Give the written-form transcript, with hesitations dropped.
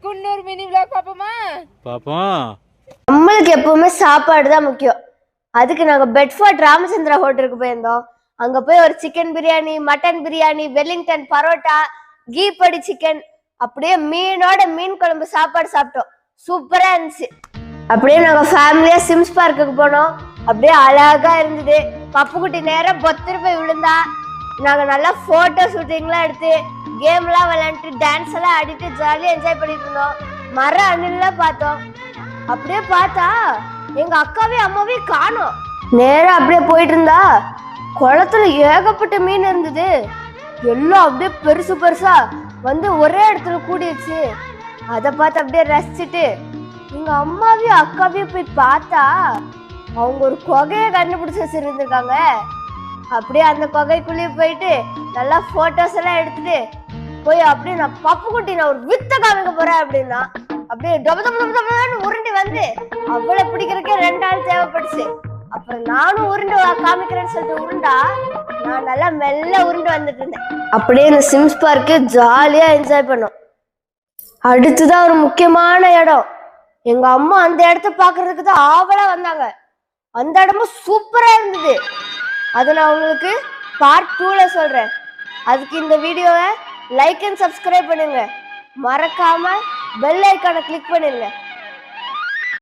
Coonoor mini vlog பாப்போமா? பாப்போம். நம்மளுக்கு எப்பவுமே சாப்பாடு தான் முக்கியம். அதுக்கு நாங்க பெட்ஃபோர்ட் ராமச்சந்திரா ஹோட்டலுக்கு போயிருந்தோம். அங்க போய் ஒரு chicken biryani, mutton biryani, Wellington parotta, ghee podi chicken, அப்படியே மீனோட மீன் குழம்பு சாப்பாடு சாப்பிட்டோம். சூப்பரா இருந்துச்சு. அப்படியே நாங்க ஃபேமிலியா சிம்ஸ் பார்க்குக்கு போனோம். அப்படியே அழகா இருந்தது. பப்புக்குட்டி நேரம் பொத்திரு போய் விழுந்தா. நாங்க நல்லா போட்டோ ஷூட்டிங்லாம் எடுத்து கேம்லாம் விளையாண்டு டான்ஸ் எல்லாம் ஆடிட்டு ஜாலியா என்ஜாய் பண்ணிட்டு இருந்தோம். மர அணிலாம் பார்த்தோம். அப்படியே பார்த்தா எங்க அக்காவையும் அம்மாவையும் காணோம். நேரம் அப்படியே போயிட்டு இருந்தா குளத்துல ஏகப்பட்ட மீன் இருந்தது. எல்லாம் அப்படியே பெருசு பெருசா வந்து ஒரே இடத்துல கூடிடுச்சு. அதை பார்த்து அப்படியே ரசிச்சுட்டு எங்க அம்மாவையும் அக்காவையும் போய் பார்த்தா அவங்க ஒரு குகையை கண்டுபிடிச்சு வச்சிருந்துருக்காங்க. அப்படியே அந்த குகைக்குள்ளேயே போயிட்டு நல்லா போட்டோஸ் எல்லாம் எடுத்துட்டு போய் அப்படியே நான் பப்புக்குட்டி நான் ஒரு வித்த காமிக்க போறேன் அப்படின்னா அப்படியே உருண்டு வந்து அவளை பிடிக்கிறதுக்கே 2 நாள் தேவைப்படுச்சு. அப்புறம் நானும் உருண்டு காமிக்கிறேன்னு சொல்லிட்டு உருண்டா நான் நல்லா மெல்ல உருண்டு வந்துட்டு இருந்தேன். அப்படியே இந்த சிம்ஸ் பார்க்கு ஜாலியா என்ஜாய் பண்ணோம். அடுத்துதான் ஒரு முக்கியமான இடம். எங்க அம்மா அந்த இடத்த பாக்குறதுக்கு தான் ஆவலா வந்தாங்க. அந்த இடமும் சூப்பரா இருந்தது. அதை நான் உங்களுக்கு பார்ட் 2ல சொல்றேன். அதுக்கு இந்த வீடியோவை லைக் அண்ட் சப்ஸ்கிரைப் பண்ணுங்க. மறக்காம பெல் ஐக்கானை கிளிக் பண்ணிருங்க.